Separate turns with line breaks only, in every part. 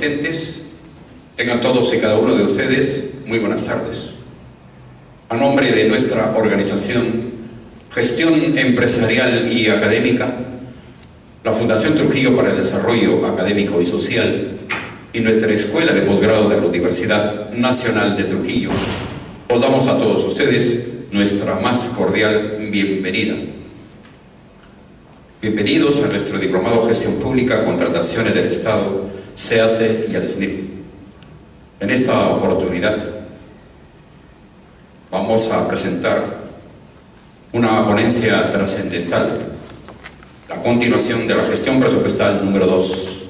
asistentes, tengan todos y cada uno de ustedes muy buenas tardes. A nombre de nuestra organización Gestión Empresarial y Académica, la Fundación Trujillo para el Desarrollo Académico y Social y nuestra Escuela de Posgrado de la Universidad Nacional de Trujillo, os damos a todos ustedes nuestra más cordial bienvenida. Bienvenidos a nuestro Diplomado Gestión Pública, Contrataciones del Estado, SEACE y al SNIP. En esta oportunidad vamos a presentar una ponencia trascendental, la continuación de la gestión presupuestal número 2.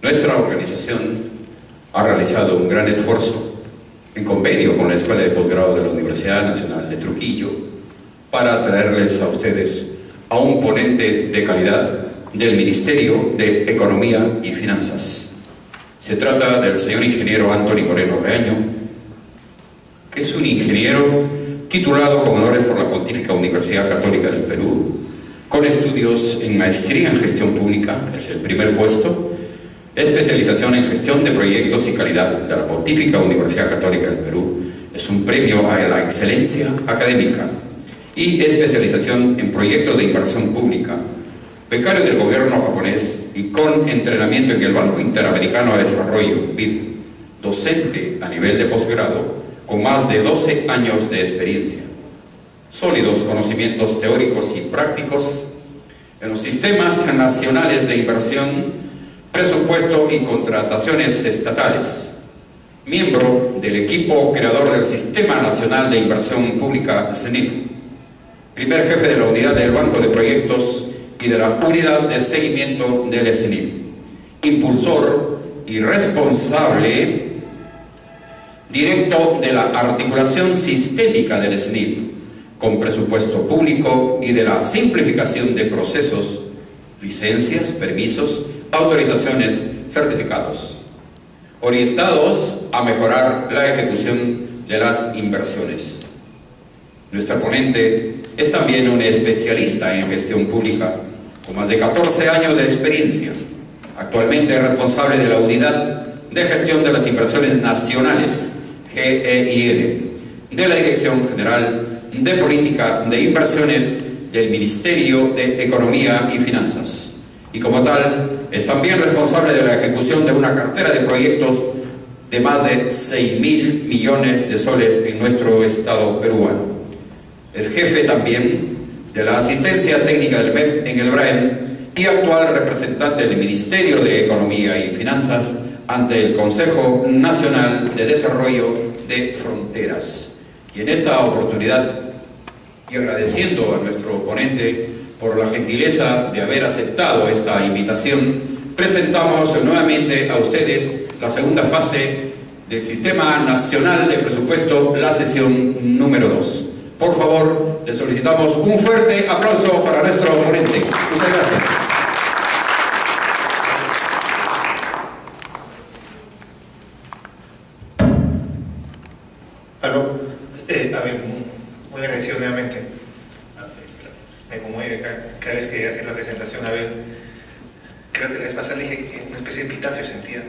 Nuestra organización ha realizado un gran esfuerzo en convenio con la Escuela de Posgrado de la Universidad Nacional de Trujillo para traerles a ustedes a un ponente de calidad del Ministerio de Economía y Finanzas. Se trata del señor ingeniero Anthony Moreno Reaño, que es un ingeniero titulado con honores por la Pontificia Universidad Católica del Perú, con estudios en maestría en gestión pública, es el primer puesto, especialización en gestión de proyectos y calidad de la Pontificia Universidad Católica del Perú, es un premio a la excelencia académica, y especialización en proyectos de inversión pública, becario del gobierno japonés y con entrenamiento en el Banco Interamericano de Desarrollo, BID, docente a nivel de posgrado, con más de 12 años de experiencia, sólidos conocimientos teóricos y prácticos en los sistemas nacionales de inversión, presupuesto y contrataciones estatales, miembro del equipo creador del Sistema Nacional de Inversión Pública, SNIP, primer jefe de la unidad del Banco de Proyectos y de la unidad de seguimiento del SNIP, impulsor y responsable directo de la articulación sistémica del SNIP con presupuesto público y de la simplificación de procesos, licencias, permisos, autorizaciones, certificados, orientados a mejorar la ejecución de las inversiones. Nuestra ponente es también un especialista en gestión pública, con más de 14 años de experiencia. Actualmente es responsable de la Unidad de Gestión de las Inversiones Nacionales, GEIN, de la Dirección General de Política de Inversiones del Ministerio de Economía y Finanzas. Y como tal, es también responsable de la ejecución de una cartera de proyectos de más de 6.000 millones de soles en nuestro estado peruano. Es jefe también de la asistencia técnica del MEF en el BRAEN y actual representante del Ministerio de Economía y Finanzas ante el Consejo Nacional de Desarrollo de Fronteras. Y en esta oportunidad, y agradeciendo a nuestro ponente por la gentileza de haber aceptado esta invitación, presentamos nuevamente a ustedes la segunda fase del Sistema Nacional de Presupuesto, la sesión número 2. Por favor, le solicitamos un fuerte aplauso para nuestro ponente. Muchas gracias.
Aló. A ver, muy agradecido nuevamente. Me conmueve cada vez que hace la presentación. A ver, creo que la vez pasada le dije una especie de epitafio sentía.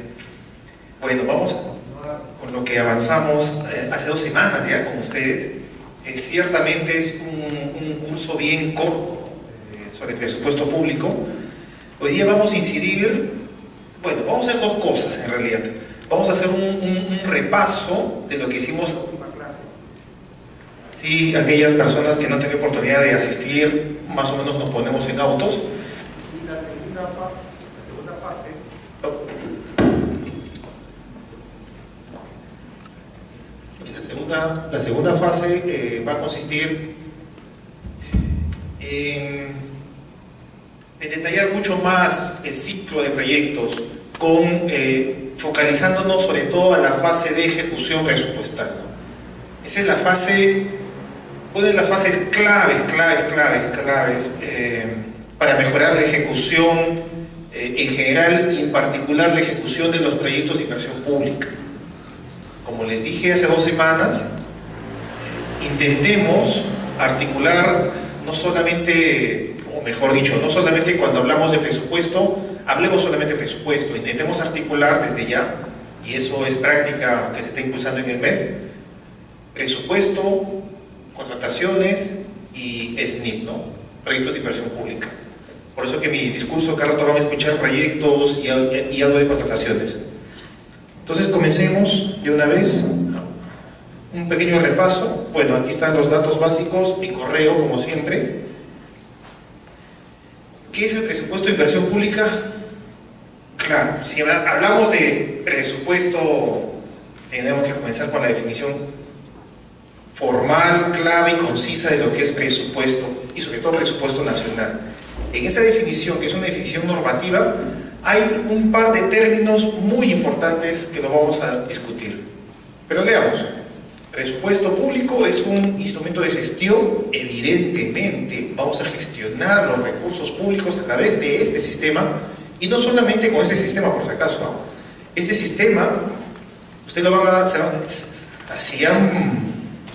Bueno, vamos a continuar con lo que avanzamos hace 2 semanas ya con ustedes. Ciertamente es un curso bien corto sobre presupuesto público. Hoy día vamos a incidir, bueno, vamos a hacer 2 cosas en realidad. Vamos a hacer un repaso de lo que hicimos en la última clase. Así, aquellas personas que no tienen oportunidad de asistir, más o menos nos ponemos en autos. Y la segunda fase. La segunda fase va a consistir en detallar mucho más el ciclo de proyectos, focalizándonos sobre todo a la fase de ejecución presupuestal, ¿no? Esa es la fase, una de las fases claves para mejorar la ejecución en general y en particular la ejecución de los proyectos de inversión pública. Como les dije hace 2 semanas, intentemos articular no solamente, o mejor dicho, no solamente cuando hablamos de presupuesto, hablemos solamente de presupuesto, intentemos articular desde ya, y eso es práctica que se está impulsando en el MEF, presupuesto, contrataciones y SNIP, ¿no? Proyectos de inversión pública. Por eso que mi discurso, cada rato van a escuchar proyectos y algo de contrataciones. Entonces comencemos de una vez. Un pequeño repaso. Bueno, aquí están los datos básicos, mi correo como siempre. ¿Qué es el presupuesto de inversión pública? Claro, si hablamos de presupuesto, tenemos que comenzar con la definición formal, clave y concisa de lo que es presupuesto, y sobre todo presupuesto nacional. En esa definición, que es una definición normativa, hay un par de términos muy importantes que lo vamos a discutir. Pero leamos. Presupuesto público es un instrumento de gestión. Evidentemente vamos a gestionar los recursos públicos a través de este sistema, y no solamente con este sistema, por si acaso, ¿no? Este sistema, usted lo va a...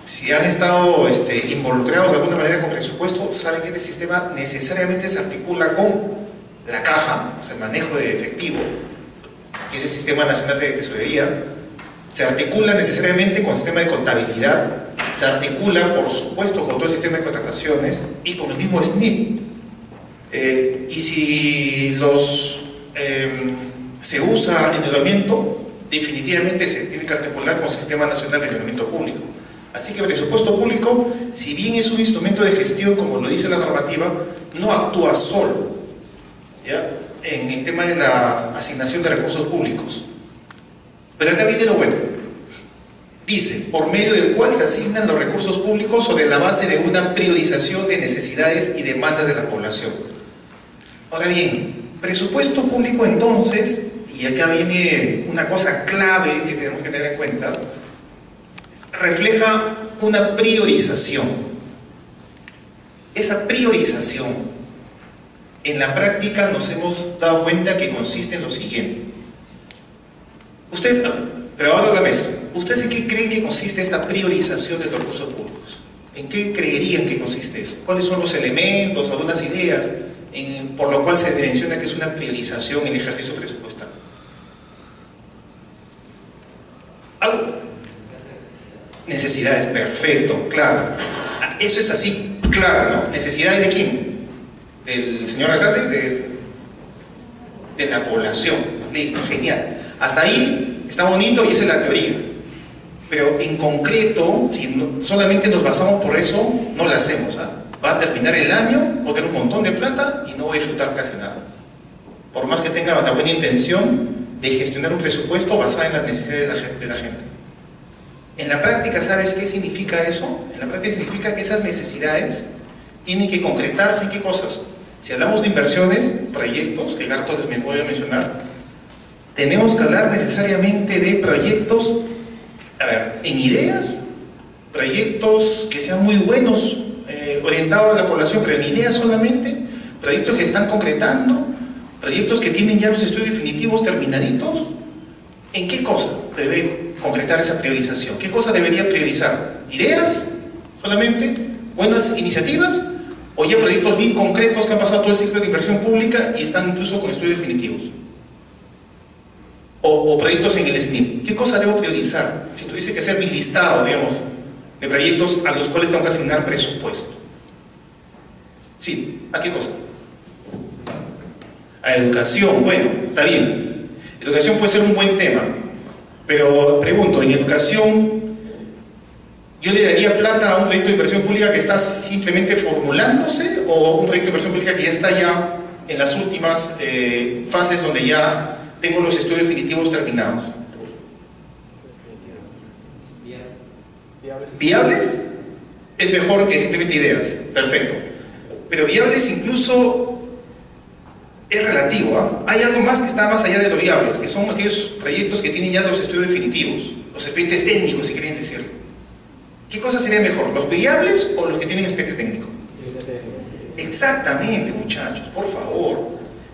Si han estado involucrados de alguna manera con presupuesto, saben que este sistema necesariamente se articula con la caja, o sea, el manejo de efectivo, que es el Sistema Nacional de Tesorería. Se articula necesariamente con el sistema de contabilidad, se articula, por supuesto, con todo el sistema de contrataciones y con el mismo SNIP. Y si se usa endeudamiento, definitivamente se tiene que articular con el Sistema Nacional de Endeudamiento Público. Así que el presupuesto público, si bien es un instrumento de gestión, como lo dice la normativa, no actúa solo, ¿ya?, en el tema de la asignación de recursos públicos. Pero acá viene lo bueno. Dice, por medio del cual se asignan los recursos públicos sobre la base de una priorización de necesidades y demandas de la población. Ahora bien, presupuesto público entonces, y acá viene una cosa clave que tenemos que tener en cuenta, refleja una priorización. Esa priorización, en la práctica nos hemos dado cuenta que consiste en lo siguiente. Ustedes, pero ahora a la mesa, ¿ustedes en qué creen que consiste esta priorización de los recursos públicos? ¿En qué creerían que consiste eso? ¿Cuáles son los elementos, algunas ideas, por lo cual se menciona que es una priorización en el ejercicio presupuestal? ¿Algo? Necesidades, perfecto, claro. Eso es así, claro, ¿no? ¿Necesidades de quién? ¿Del señor alcalde? De la población. Listo, genial. Hasta ahí está bonito y esa es la teoría. Pero en concreto, si solamente nos basamos por eso, no lo hacemos, ¿ah? Va a terminar el año, voy a tener un montón de plata y no voy a disfrutar casi nada. Por más que tenga la buena intención de gestionar un presupuesto basado en las necesidades de la gente. En la práctica, ¿sabes qué significa eso? En la práctica significa que esas necesidades tienen que concretarse en qué cosas. Si hablamos de inversiones, proyectos, que Garto les voy a mencionar, tenemos que hablar necesariamente de proyectos, a ver, en ideas, proyectos que sean muy buenos, orientados a la población, pero en ideas solamente, proyectos que están concretando, proyectos que tienen ya los estudios definitivos terminaditos. ¿En qué cosa debe concretar esa priorización? ¿Qué cosa debería priorizar? ¿Ideas solamente? ¿Buenas iniciativas? ¿O ya proyectos bien concretos que han pasado todo el ciclo de inversión pública y están incluso con estudios definitivos? ¿O proyectos en el SNIP? ¿Qué cosa debo priorizar? Si tuviese que hacer mi listado, digamos, de proyectos a los cuales tengo que asignar presupuesto. Sí, ¿a qué cosa? A educación. Bueno, está bien. Educación puede ser un buen tema, pero pregunto, ¿en educación yo le daría plata a un proyecto de inversión pública que está simplemente formulándose, o un proyecto de inversión pública que ya está ya en las últimas fases donde ya tengo los estudios definitivos terminados? ¿Viables? Es mejor que simplemente ideas. Perfecto. Pero viables incluso es relativo, ¿eh? Hay algo más que está más allá de lo viables, que son aquellos proyectos que tienen ya los estudios definitivos, los expedientes técnicos, si quieren decirlo. ¿Qué cosa sería mejor, los viables o los que tienen expediente técnico? Exactamente, muchachos, por favor.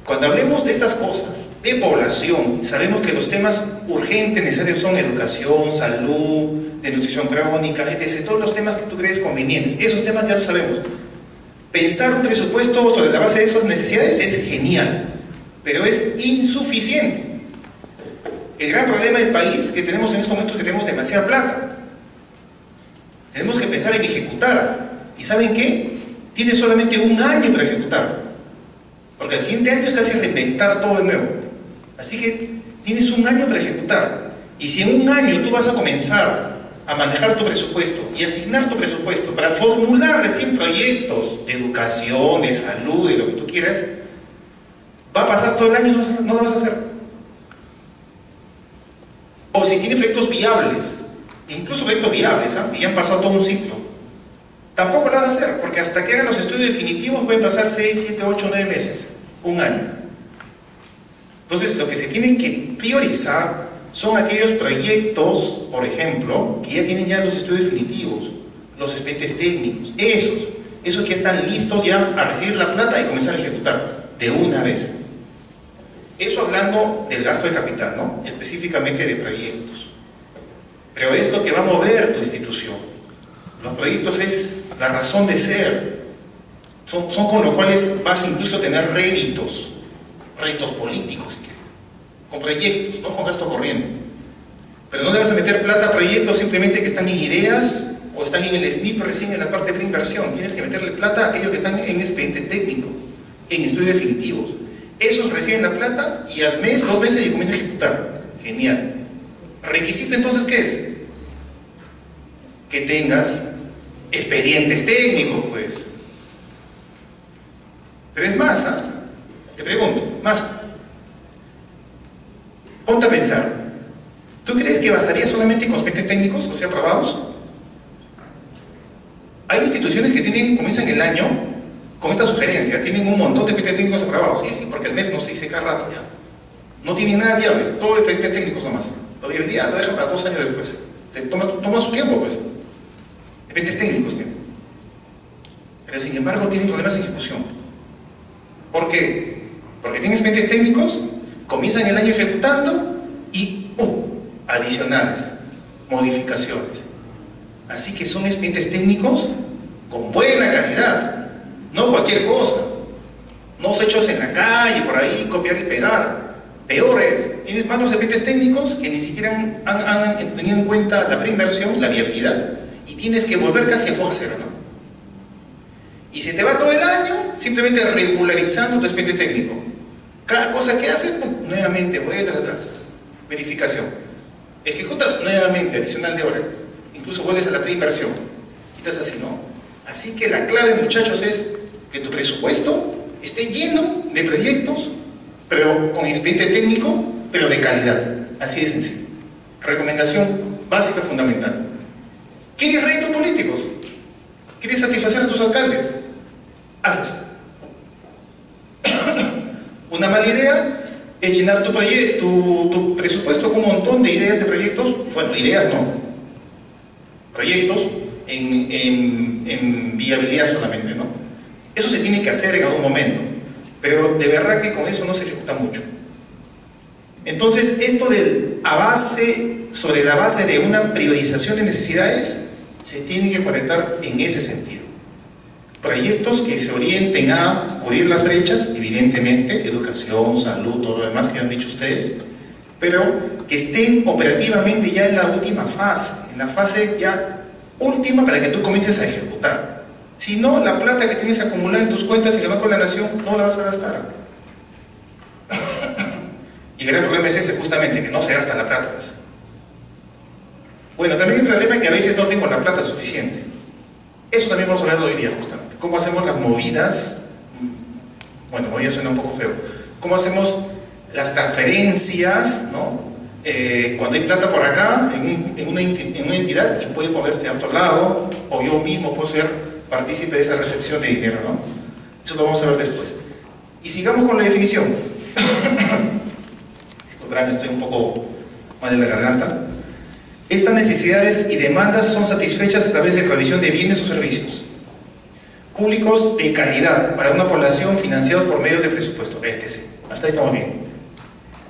Cuando hablemos de estas cosas, de población, sabemos que los temas urgentes necesarios son educación, salud, de nutrición crónica, etc. Todos los temas que tú crees convenientes, esos temas ya los sabemos. Pensar un presupuesto sobre la base de esas necesidades es genial, pero es insuficiente. El gran problema del país que tenemos en estos momentos es que tenemos demasiada plata. Tenemos que pensar en ejecutar. ¿Y saben qué? Tiene solamente un año para ejecutar. Porque el siguiente año es casi reinventar todo de nuevo. Así que tienes un año para ejecutar. Y si en un año tú vas a comenzar a manejar tu presupuesto y asignar tu presupuesto para formular recién proyectos de educación, de salud, de lo que tú quieras, va a pasar todo el año y no lo vas a hacer. O si tienes proyectos viables, incluso proyectos viables, y ya han pasado todo un ciclo, tampoco lo vas a hacer, porque hasta que hagan los estudios definitivos pueden pasar 6, 7, 8, 9 meses, un año. Entonces lo que se tiene que priorizar son aquellos proyectos, por ejemplo, que ya tienen ya los estudios definitivos, los expedientes técnicos, esos que están listos ya a recibir la plata y comenzar a ejecutar de una vez. Eso hablando del gasto de capital, ¿no? Específicamente de proyectos. Pero es lo que va a mover tu institución. Los proyectos es la razón de ser. Son con los cuales vas incluso a tener réditos políticos, si quieres. Con proyectos, no con gasto corriente. Pero no le vas a meter plata a proyectos simplemente que están en ideas o están en el SNIP recién en la parte de preinversión. Tienes que meterle plata a aquellos que están en expediente técnico, en estudios definitivos. Esos reciben la plata y al mes, 2 meses y comienza a ejecutar. Genial. ¿Requisito entonces qué es? Que tengas expedientes técnicos, pues. Pero es más, te pregunto, más. Ponte a pensar. ¿Tú crees que bastaría solamente con expedientes técnicos, o sea, aprobados? Hay instituciones que comienzan el año con esta sugerencia, tienen un montón de expedientes técnicos aprobados, sí, porque el mes no se dice cada rato ya. No tienen nada viable, todo expedientes técnicos nomás. La viabilidad lo dejan para 2 años después. Se toma su tiempo, pues. Expedientes técnicos tienen. Pero sin embargo tienen problemas de ejecución. ¿Por qué? Porque tienen expedientes técnicos, comienzan el año ejecutando y adicionales, modificaciones. Así que son expedientes técnicos con buena calidad, no cualquier cosa, no hechos en la calle, por ahí, copiar y pegar. Peores, tienes malos expedientes técnicos que ni siquiera han tenido en cuenta la preinversión, la viabilidad, y tienes que volver casi a hoja cero, ¿no? Y se te va todo el año simplemente regularizando tu expediente técnico. Cada cosa que haces, nuevamente vuelves atrás, verificación, ejecutas nuevamente, adicional de hora, incluso vuelves a la preinversión, y estás así, ¿no? Así que la clave, muchachos, es que tu presupuesto esté lleno de proyectos, pero con expediente técnico, pero de calidad. Así de sencillo. Recomendación básica, fundamental. ¿Quieres réditos políticos? ¿Quieres satisfacer a tus alcaldes? Haz eso. Una mala idea es llenar tu presupuesto con un montón de ideas de proyectos. Bueno, ideas no. Proyectos en viabilidad solamente, ¿no? Eso se tiene que hacer en algún momento, pero de verdad que con eso no se ejecuta mucho. Entonces, esto sobre la base de una priorización de necesidades, se tiene que conectar en ese sentido. Proyectos que se orienten a cubrir las brechas, evidentemente, educación, salud, todo lo demás que han dicho ustedes, pero que estén operativamente ya en la última fase, en la fase ya última para que tú comiences a ejecutar. Si no, la plata que tienes acumulada en tus cuentas en el Banco de la Nación no la vas a gastar. Y el gran problema es ese, justamente, que no se gasta la plata. Pues. Bueno, también hay un problema que a veces no tengo la plata suficiente. Eso también vamos a hablar hoy día, justamente. ¿Cómo hacemos las movidas? Bueno, movidas suena un poco feo. ¿Cómo hacemos las transferencias, ¿no? Cuando hay plata por acá, en una entidad, y puede moverse a otro lado, o yo mismo puedo ser partícipe de esa recepción de dinero, ¿no? Eso lo vamos a ver después. Y sigamos con la definición. Disculpen, estoy un poco mal de la garganta. Estas necesidades y demandas son satisfechas a través de provisión de bienes o servicios públicos de calidad para una población financiados por medio de presupuesto, etc. Hasta ahí estamos bien.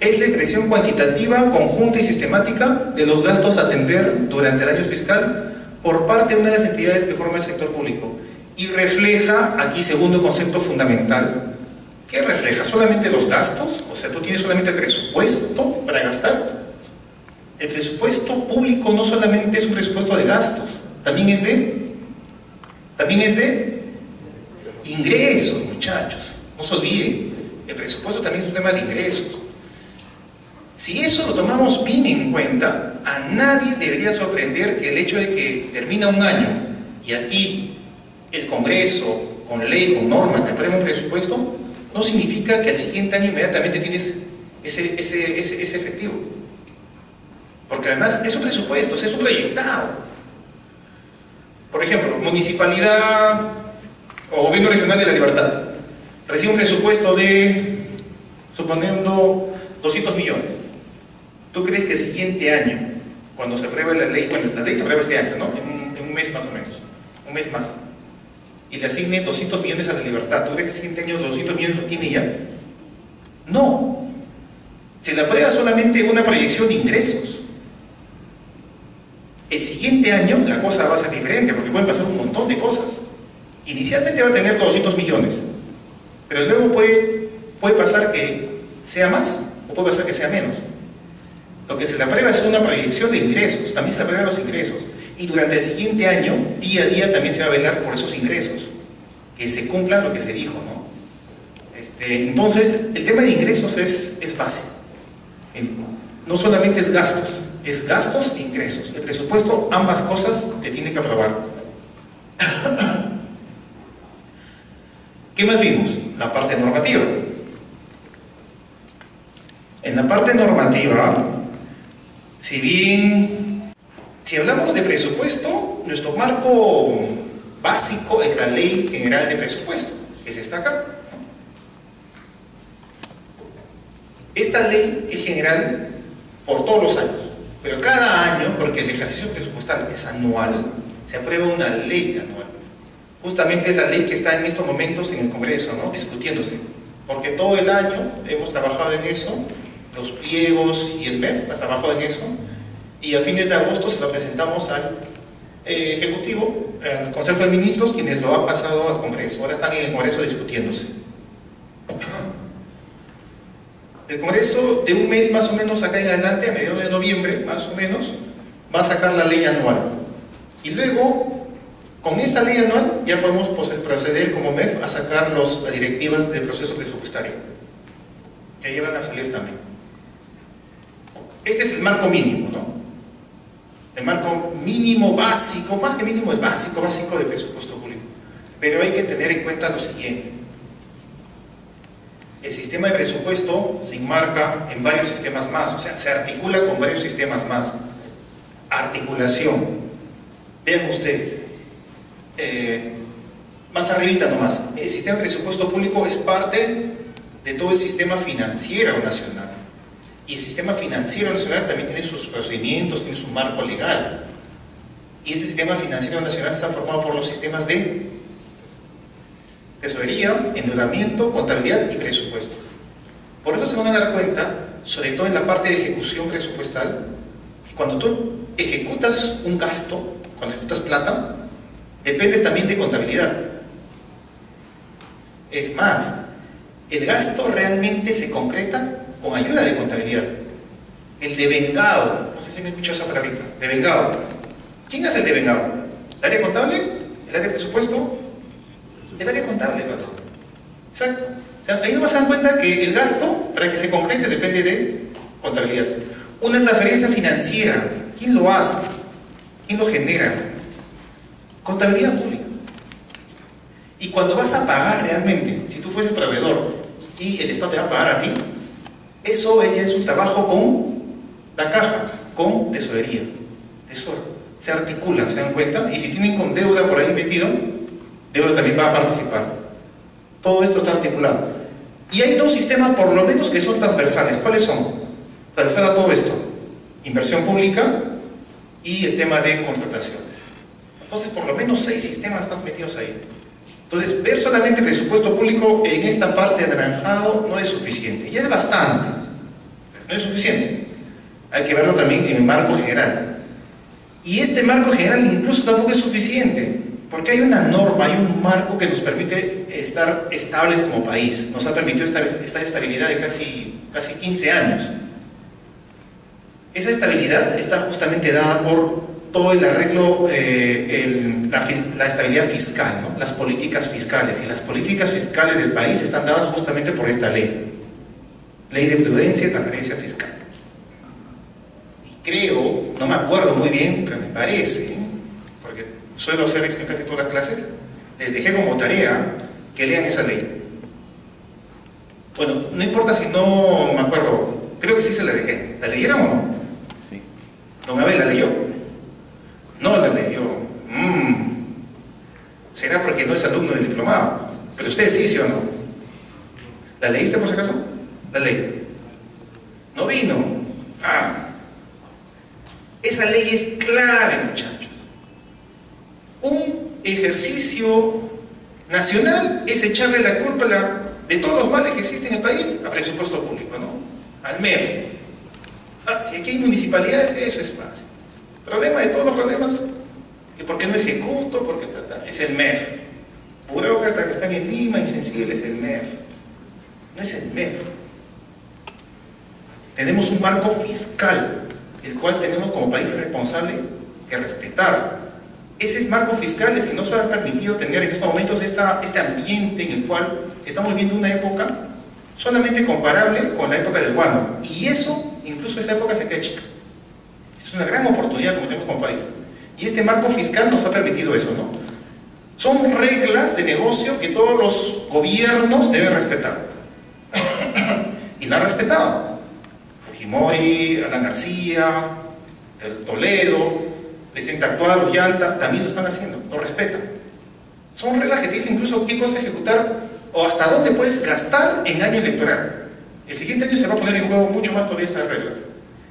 Es la expresión cuantitativa, conjunta y sistemática de los gastos a atender durante el año fiscal por parte de una de las entidades que forman el sector público y refleja, aquí segundo concepto fundamental, ¿Qué refleja? ¿Solamente los gastos? O sea, tú tienes solamente el presupuesto para gastar. El presupuesto público no solamente es un presupuesto de gastos, también es de ingresos, muchachos. No se olviden, el presupuesto también es un tema de ingresos. Si eso lo tomamos bien en cuenta, a nadie debería sorprender que el hecho de que termina un año y a ti el Congreso, con ley, con norma, te aprueba un presupuesto, no significa que al siguiente año inmediatamente tienes ese efectivo. Porque además es un presupuesto, es un proyectado. Por ejemplo, Municipalidad o Gobierno Regional de la Libertad recibe un presupuesto de, suponiendo, 200 millones. ¿Tú crees que el siguiente año, cuando se apruebe la ley, bueno, la ley se aprueba este año, ¿no? En un mes más o menos, un mes más, y le asigne 200 millones a la Libertad, ¿tú crees que el siguiente año 200 millones lo tiene ya? No. Se le aprueba solamente una proyección de ingresos. El siguiente año la cosa va a ser diferente, porque pueden pasar un montón de cosas. Inicialmente va a tener 200 millones, pero luego puede pasar que sea más, o puede pasar que sea menos. Lo que se le aprueba es una proyección de ingresos, también se le aprueban los ingresos. Y durante el siguiente año, día a día, también se va a velar por esos ingresos, que se cumplan lo que se dijo, ¿no? Entonces, el tema de ingresos es básico. No solamente es gastos e ingresos. El presupuesto, ambas cosas, te tiene que aprobar. ¿Qué más vimos? La parte normativa. En la parte normativa, si hablamos de presupuesto, nuestro marco básico es la Ley General de Presupuesto, que es esta acá. Esta ley es general por todos los años, pero cada año, porque el ejercicio presupuestal es anual, se aprueba una ley anual. Justamente es la ley que está en estos momentos en el Congreso, ¿no? Discutiéndose, porque todo el año hemos trabajado en eso, los pliegos y el MEF ha trabajado en eso, y a fines de agosto se lo presentamos al Ejecutivo, al Consejo de Ministros, quienes lo han pasado al Congreso. Ahora están en el Congreso discutiéndose. El Congreso, de un mes más o menos acá en adelante, a mediados de noviembre, más o menos, va a sacar la ley anual. Y luego, con esta ley anual, ya podemos proceder como MEF a sacar las directivas del proceso presupuestario, que ahí van a salir también. Este es el marco mínimo, ¿no? El marco mínimo básico, más que mínimo, el básico de presupuesto público. Pero hay que tener en cuenta lo siguiente. El sistema de presupuesto se enmarca en varios sistemas más, o sea, se articula con varios sistemas más. Articulación. Vean ustedes, más arribita nomás, el sistema de presupuesto público es parte de todo el sistema financiero nacional. Y el sistema financiero nacional también tiene sus procedimientos, tiene su marco legal. Y ese sistema financiero nacional está formado por los sistemas de tesorería, endeudamiento, contabilidad y presupuesto. Por eso se van a dar cuenta, sobre todo en la parte de ejecución presupuestal, que cuando tú ejecutas un gasto, cuando ejecutas plata, dependes también de contabilidad. Es más, el gasto realmente se concreta con ayuda de contabilidad. El devengado, no sé si han escuchado esa palabrita, devengado. ¿Quién hace el devengado? ¿El área contable? ¿El área de presupuesto? El área contable, ¿verdad? Exacto. O sea, ahí nos dan cuenta que el gasto, para que se concrete, depende de contabilidad. Una transferencia financiera, ¿quién lo hace? ¿Quién lo genera? Contabilidad pública. Y cuando vas a pagar realmente, si tú fueses proveedor y el Estado te va a pagar a ti, eso es un trabajo con la caja, con tesorería. Tesoro. Se articula, ¿se dan cuenta? Y si tienen con deuda por ahí metido, deuda también va a participar. Todo esto está articulado. Y hay dos sistemas, por lo menos, que son transversales. ¿Cuáles son? Transversal a todo esto. Inversión pública y el tema de contrataciones. Entonces, por lo menos 6 sistemas están metidos ahí. Entonces, ver solamente presupuesto público en esta parte anaranjado no es suficiente. Ya es bastante. No es suficiente. Hay que verlo también en el marco general. Y este marco general incluso tampoco es suficiente. Porque hay una norma, hay un marco que nos permite estar estables como país. Nos ha permitido esta estabilidad de casi 15 años. Esa estabilidad está justamente dada por todo el arreglo, la estabilidad fiscal, ¿no? Las políticas fiscales. Y las políticas fiscales del país están dadas justamente por esta ley. Ley de prudencia y transparencia fiscal. Y creo, no me acuerdo muy bien, pero me parece, porque suelo hacer eso en casi todas las clases, les dejé como tarea que lean esa ley. Bueno, no importa si no me acuerdo, creo que sí se la dejé. ¿La leyeron o no?
Sí.
Don Abel, ¿la leyó? No la leyó. ¿Será porque no es alumno del diplomado? Pero usted sí o no. ¿La leíste por si acaso? La ley. No vino. Esa ley es clave, muchachos. Un ejercicio nacional es echarle la culpa de todos los males que existen en el país al presupuesto público, ¿no? Al MEF. Si aquí hay municipalidades, eso es fácil. El problema de todos los problemas, que por qué no ejecuto, porque es el MEF. Burócratas que están en Lima, insensibles, es el MEF. No es el MEF. Tenemos un marco fiscal, el cual tenemos como país responsable que respetar. Ese marco fiscal es que nos ha permitido tener en estos momentos este ambiente en el cual estamos viviendo una época solamente comparable con la época del guano. Y eso, incluso esa época se queda chica. Es una gran oportunidad como tenemos como país. Y este marco fiscal nos ha permitido eso, ¿no? Son reglas de negocio que todos los gobiernos deben respetar. Y la han respetado. Fujimori, Alan García, el Toledo, el presidente actual, Ollanta, también lo están haciendo, lo respetan. Son reglas que te dicen incluso qué cosa ejecutar o hasta dónde puedes gastar en año electoral. El siguiente año se va a poner en juego mucho más todavía estas reglas.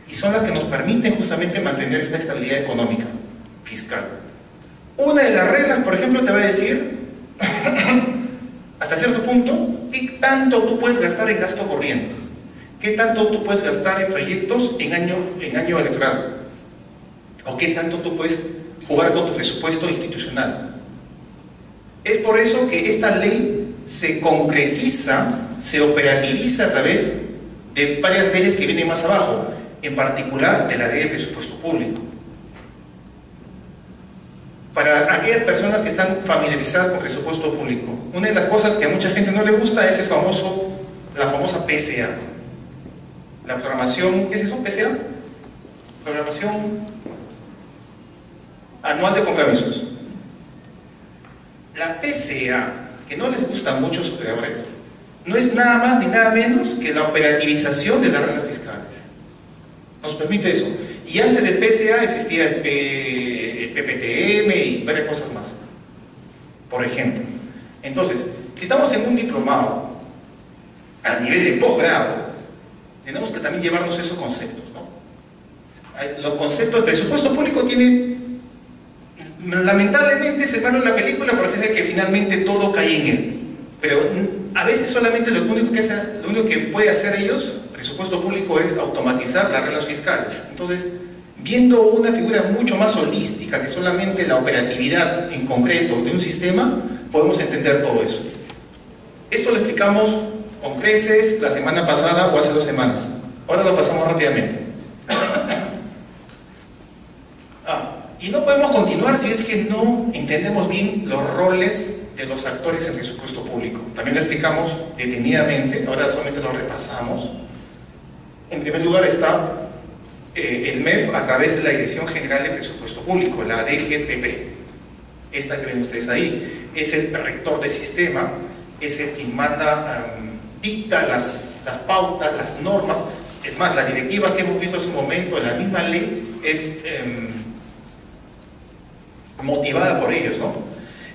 Y son las que nos permiten justamente mantener esta estabilidad económica, fiscal. Una de las reglas, por ejemplo, te va a decir, hasta cierto punto, qué tanto tú puedes gastar en gasto corriente, qué tanto tú puedes gastar en proyectos en año electoral, o qué tanto tú puedes jugar con tu presupuesto institucional. Es por eso que esta ley se concretiza, se operativiza a través de varias leyes que vienen más abajo, en particular de la ley de presupuesto público. Para aquellas personas que están familiarizadas con presupuesto público, una de las cosas que a mucha gente no le gusta es la famosa PCA. La programación, ¿qué es eso? PCA. Programación anual de compromisos. La PCA, que no les gusta mucho a los operadores, no es nada más ni nada menos que la operativización de las reglas fiscales. Nos permite eso. Y antes del PCA existía el PPTM y varias cosas más. Por ejemplo. Entonces, si estamos en un diplomado a nivel de posgrado, tenemos que también llevarnos esos conceptos, ¿no? Los conceptos del presupuesto público tienen, lamentablemente, es el malo de la película porque es el que finalmente todo cae en él. Pero a veces solamente lo único que puede hacer ellos, presupuesto público, es automatizar las reglas fiscales. Entonces, viendo una figura mucho más holística que solamente la operatividad en concreto de un sistema, podemos entender todo eso. Esto lo explicamos con creces la semana pasada o hace 2 semanas. Ahora lo pasamos rápidamente. Y no podemos continuar si es que no entendemos bien los roles de los actores en presupuesto público. También lo explicamos detenidamente, ahora solamente lo repasamos. En primer lugar está el MEF a través de la Dirección General de Presupuesto Público, la DGPP. Esta que ven ustedes ahí, es el rector del sistema, es el quien manda, dicta las pautas, las normas. Es más, las directivas que hemos visto hace un momento, la misma ley es motivada por ellos, ¿no?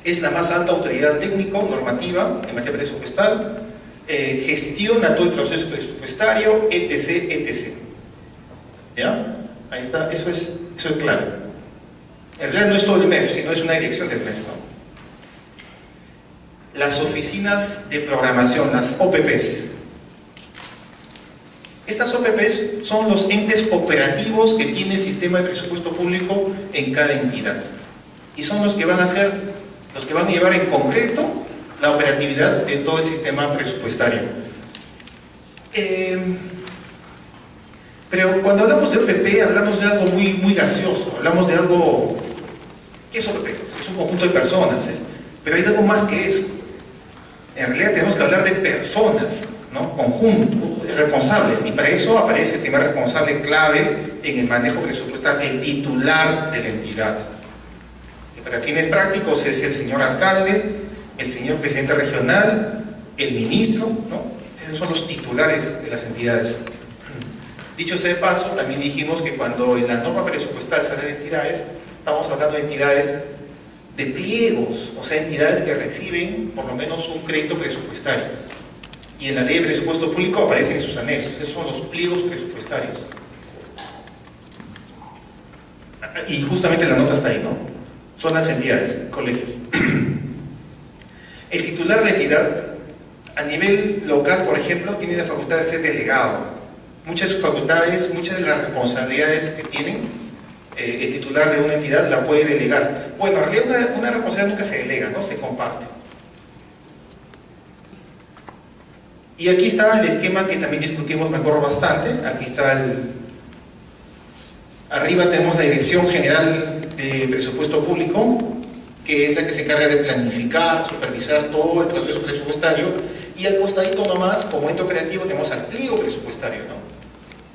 Es la más alta autoridad técnico-normativa en materia presupuestal, gestiona todo el proceso presupuestario, etc., etc. ¿Ya? Ahí está, eso es claro. En realidad no es todo el MEF, sino es una dirección del MEF, ¿no? Las oficinas de programación, las OPPs. Estas OPPs son los entes operativos que tiene el sistema de presupuesto público en cada entidad. Y son los que van a hacer los que van a llevar en concreto la operatividad de todo el sistema presupuestario. Pero cuando hablamos de OPP, hablamos de algo muy gaseoso, hablamos de algo... ¿Qué es OPP? Es un conjunto de personas, pero hay algo más que eso. En realidad tenemos que hablar de personas, ¿no? Conjuntos, responsables, y para eso aparece el primer responsable clave en el manejo presupuestal, el titular de la entidad. Y para fines prácticos es el señor alcalde, el señor presidente regional, el ministro, ¿no? Esos son los titulares de las entidades. Dicho sea de paso, también dijimos que cuando en la norma presupuestal sale de entidades, estamos hablando de entidades de pliegos, o sea, entidades que reciben por lo menos un crédito presupuestario. Y en la ley de presupuesto público aparecen en sus anexos, esos son los pliegos presupuestarios. Y justamente la nota está ahí, ¿no? Son las entidades, colegios. El titular de la entidad, a nivel local, por ejemplo, tiene la facultad de ser delegado. Muchas de sus facultades, muchas de las responsabilidades que tienen, el titular de una entidad la puede delegar. Bueno, en realidad una responsabilidad nunca se delega, ¿no? Se comparte. Y aquí está el esquema que también discutimos, me acuerdo bastante. Aquí está arriba tenemos la Dirección General de Presupuesto Público, que es la que se encarga de planificar, supervisar todo el proceso presupuestario, y al costadito nomás, como ente operativo, tenemos al pliego presupuestario, ¿no?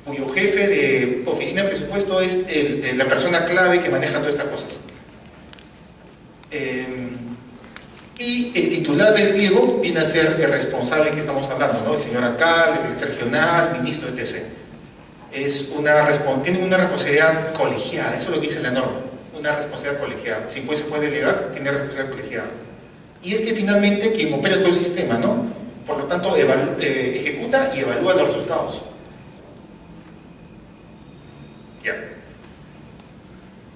Cuyo jefe de oficina de presupuesto es la persona clave que maneja todas estas cosas. Y el titular del pliego viene a ser el responsable que estamos hablando, ¿no? El señor alcalde, el presidente regional, ministro, etc. Tiene una responsabilidad colegiada, eso es lo que dice la norma, una responsabilidad colegiada. Si pues se puede delegar, tiene responsabilidad colegiada. Y es que finalmente quien opera todo el sistema, ¿no? Por lo tanto, ejecuta y evalúa los resultados. Ya.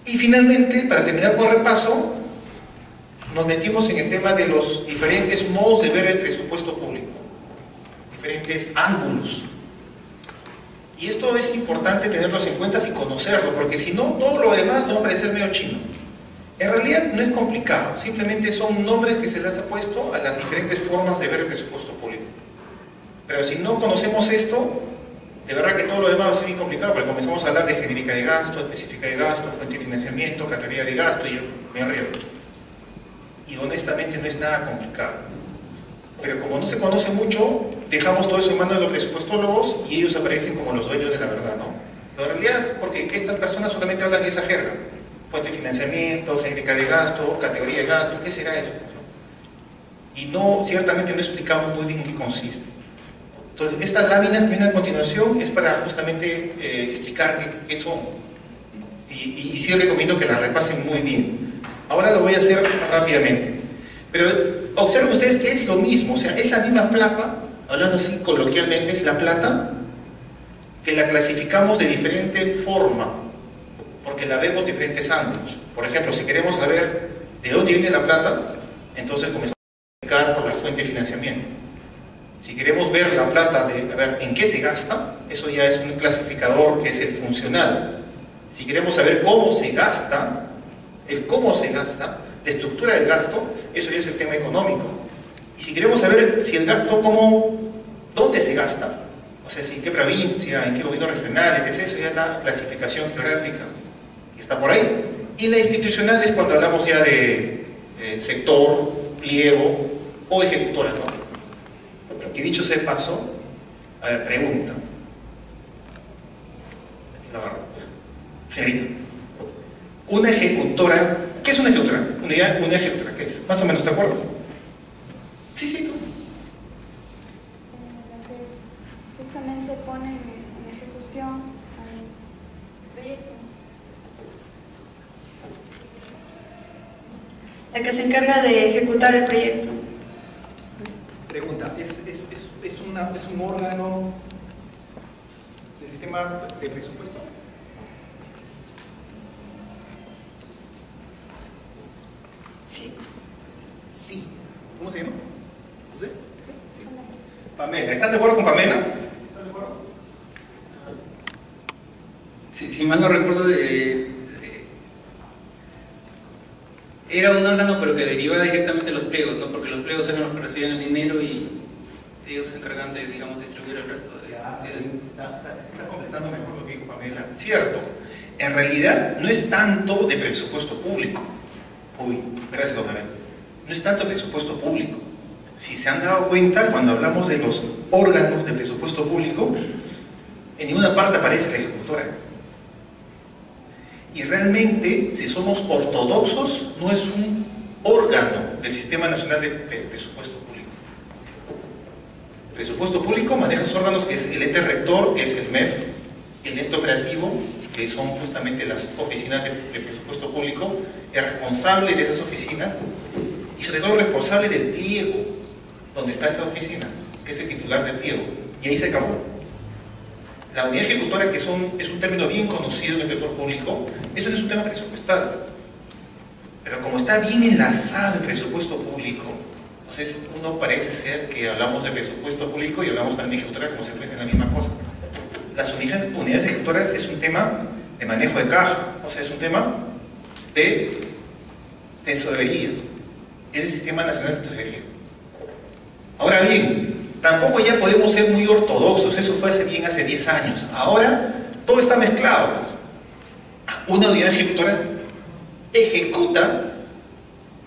Y finalmente, para terminar por repaso, nos metimos en el tema de los diferentes modos de ver el presupuesto público, diferentes ángulos. Y esto es importante tenerlos en cuenta y conocerlo, porque si no, todo lo demás nos va a parecer medio chino. En realidad no es complicado, simplemente son nombres que se les ha puesto a las diferentes formas de ver el presupuesto público. Pero si no conocemos esto, de verdad que todo lo demás va a ser bien complicado, porque comenzamos a hablar de genérica de gasto, específica de gasto, fuente de financiamiento, categoría de gasto, y yo me enredo. Y honestamente no es nada complicado. Pero como no se conoce mucho, dejamos todo eso en manos de los presupuestólogos y ellos aparecen como los dueños de la verdad, ¿no? Pero en realidad es porque estas personas solamente hablan de esa jerga. Fuente de financiamiento, genérica de gasto, categoría de gasto, ¿qué será eso? Y no, ciertamente no explicamos muy bien en qué consiste. Entonces, estas láminas que vienen a continuación es para justamente explicar qué son. Y sí recomiendo que las repasen muy bien. Ahora lo voy a hacer rápidamente. Pero observen ustedes que es lo mismo, o sea, es la misma plata, hablando así coloquialmente, es la plata que la clasificamos de diferente forma, porque la vemos de diferentes ángulos. Por ejemplo, si queremos saber de dónde viene la plata, entonces comenzamos a clasificar por la fuente de financiamiento. Si queremos ver la plata, a ver en qué se gasta, eso ya es un clasificador que es el funcional. Si queremos saber cómo se gasta, el cómo se gasta, la estructura del gasto, eso ya es el tema económico. Y si queremos saber si el gasto, dónde se gasta, o sea, si en qué provincia, en qué gobierno regional, etc., eso ya es la clasificación geográfica, que está por ahí. Y la institucional es cuando hablamos ya de sector, pliego o ejecutora, ¿no? Que dicho sea de paso, a ver, pregunta. Señorita, una ejecutora, ¿qué es una ejecutora? Una ejecutora, ¿qué es? Más o menos, ¿te acuerdas? Sí, sí, tú.
Justamente ponen en ejecución al proyecto. La que se encarga de ejecutar el proyecto.
Pregunta, ¿es un órgano del sistema de presupuesto?
Sí.
Sí. ¿Cómo se llama? ¿Usted? Sí. Pamela. ¿Están de acuerdo con Pamela? ¿Están de acuerdo?
Si mal no recuerdo, Era un órgano pero que derivaba directamente de los pliegos, ¿no? Porque los pliegos eran los que recibían el dinero y ellos se encargan de, digamos, distribuir el resto de...
Está completando mejor lo que dijo Pamela. Cierto, en realidad no es tanto de presupuesto público. Uy, gracias, don Abel. No es tanto presupuesto público. Si se han dado cuenta, cuando hablamos de los órganos de presupuesto público, en ninguna parte aparece la ejecutora. Y realmente, si somos ortodoxos, no es un órgano del Sistema Nacional de Presupuesto Público. El presupuesto público maneja esos órganos, que es el ente rector, que es el MEF, el ente operativo, que son justamente las oficinas de presupuesto público, el responsable de esas oficinas, y sobre todo el responsable del pliego, donde está esa oficina, que es el titular del pliego. Y ahí se acabó. La unidad ejecutora, que es un término bien conocido en el sector público, eso no es un tema presupuestal. Pero como está bien enlazado el presupuesto público, entonces uno parece ser que hablamos de presupuesto público y hablamos también de ejecutora como si fuesen la misma cosa. Las unidades ejecutoras es un tema de manejo de caja, o sea, es un tema de tesorería. Es el Sistema Nacional de Tesorería. Ahora bien, tampoco ya podemos ser muy ortodoxos, eso fue hace 10 años. Ahora todo está mezclado. Una unidad ejecutora ejecuta,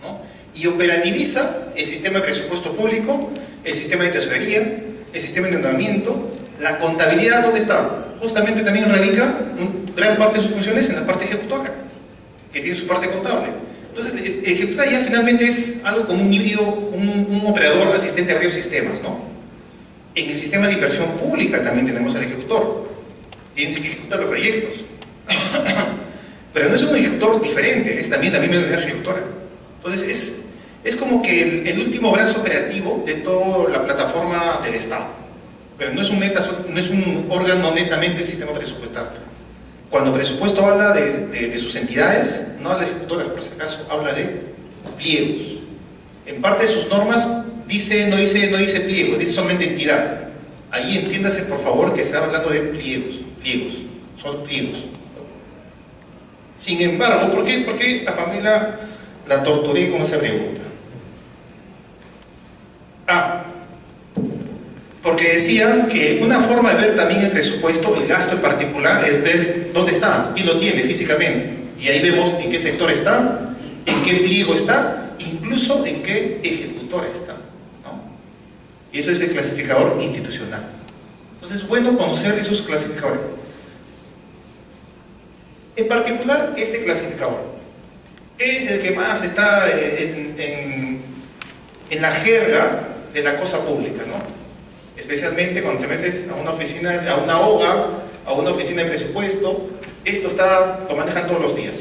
¿no?, y operativiza el sistema de presupuesto público, el sistema de tesorería, el sistema de endeudamiento, la contabilidad. ¿Dónde está? Justamente también radica gran parte de sus funciones en la parte ejecutora, que tiene su parte contable. Entonces, el ejecutor ya finalmente es algo como un híbrido, un operador asistente a varios sistemas, ¿no? En el sistema de inversión pública también tenemos al ejecutor. Piensen que ejecuta los proyectos. Pero no es un ejecutor diferente, es también la misma unidad ejecutora. Entonces, es como que el último brazo operativo de toda la plataforma del Estado. Pero no es un órgano netamente del sistema presupuestario. Cuando presupuesto habla de sus entidades, no habla de ejecutoras, por si acaso, habla de pliegos. En parte de sus normas no dice pliegos, dice solamente entidad. Ahí entiéndase, por favor, que está hablando de pliegos, son pliegos. Sin embargo, ¿por qué a Pamela la torturé con esa pregunta? Porque decían que una forma de ver también el presupuesto, el gasto en particular, es ver dónde está, quién lo tiene físicamente. Y ahí vemos en qué sector está, en qué pliego está, incluso en qué ejecutora está, ¿no? Y eso es el clasificador institucional. Entonces es bueno conocer esos clasificadores. En particular, este clasificador es el que más está en la jerga de la cosa pública, ¿no? Especialmente cuando te metes a una oficina, a una OGA, a una oficina de presupuesto, esto lo manejan todos los días.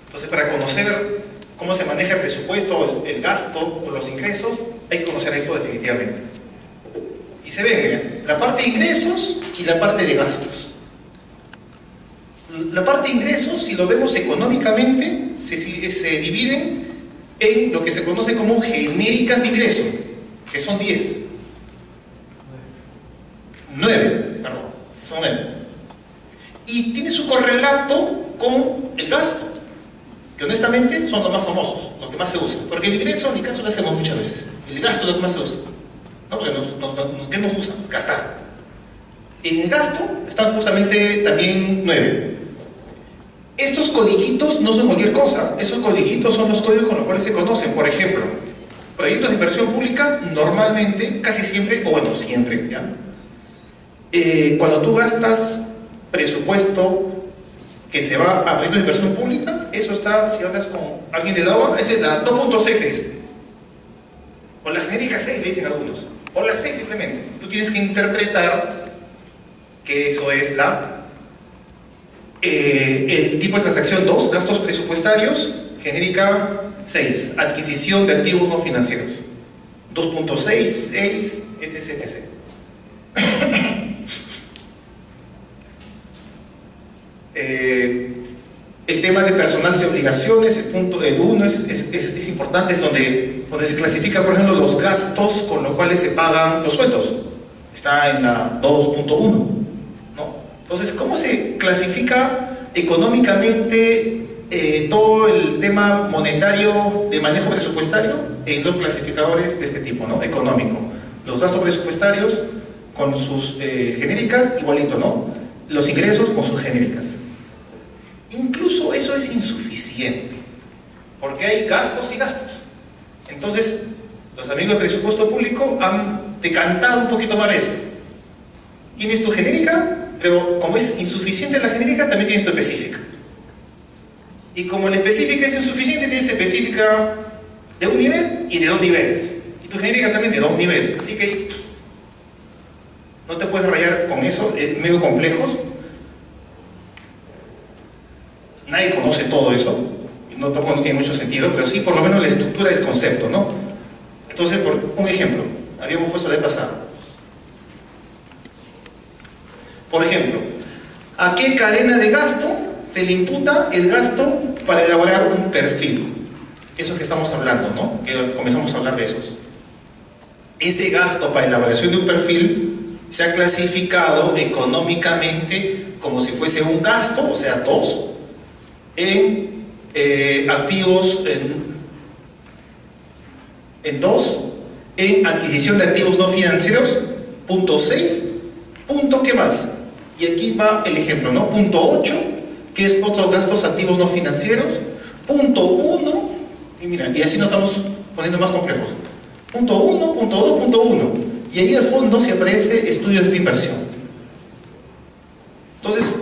Entonces, para conocer cómo se maneja el presupuesto, el gasto o los ingresos, hay que conocer esto definitivamente. Y se ve, la parte de ingresos y la parte de gastos. La parte de ingresos, si lo vemos económicamente, se dividen en lo que se conoce como genéricas de ingreso, que son 9, son 9. Y tiene su correlato con el gasto, que honestamente son los más famosos, los que más se usan. Porque el ingreso, en mi caso, lo hacemos muchas veces. El gasto es lo que más se usa. ¿No? Porque ¿qué nos usa? Gastar. En el gasto están justamente también 9. Estos codiguitos no son cualquier cosa. Esos codiguitos son los códigos con los cuales se conocen. Por ejemplo, proyectos de inversión pública, normalmente, casi siempre, o bueno, siempre, ¿ya? Cuando tú gastas presupuesto que se va a proyectos de inversión pública, eso está, si hablas con alguien de la OA, esa es la 2.6 te dicen, o la genérica 6 le dicen algunos, o la 6 simplemente. Tú tienes que interpretar que eso es el tipo de transacción 2, gastos presupuestarios, genérica 6, adquisición de activos no financieros, 2.6, 6, etc. El tema de personales y obligaciones, el punto del 1 es importante, es donde se clasifican, por ejemplo, los gastos con los cuales se pagan los sueldos. Está en la 2.1, ¿no? Entonces, ¿cómo se clasifica económicamente todo el tema monetario de manejo presupuestario en los clasificadores de este tipo, ¿no? Económico. Los gastos presupuestarios con sus genéricas, igualito, ¿no? Los ingresos con sus genéricas. Incluso eso es insuficiente, porque hay gastos y gastos. Entonces, los amigos de presupuesto público han decantado un poquito más esto. Tienes tu genérica, pero como es insuficiente la genérica, también tienes tu específica. Y como la específica es insuficiente, tienes específica de un nivel y de dos niveles. Y tu genérica también de dos niveles. Así que no te puedes rayar con eso, es medio complejos. Nadie conoce todo eso, tampoco no tiene mucho sentido, pero sí por lo menos la estructura del concepto, ¿no? Entonces, por un ejemplo, habíamos puesto la vez pasada. Por ejemplo, ¿a qué cadena de gasto se le imputa el gasto para elaborar un perfil? Eso que estamos hablando, ¿no? Que comenzamos a hablar de esos. Ese gasto para elaboración de un perfil se ha clasificado económicamente como si fuese un gasto, o sea, 2, en activos, en 2, en adquisición de activos no financieros, punto 6, punto, ¿qué más? Y aquí va el ejemplo, ¿no? Punto 8, que es otros gastos activos no financieros, punto 1, y mira, y así nos estamos poniendo más complejos. Punto 1, punto 2, punto 1, y ahí al fondo se aparece estudios de inversión. Entonces,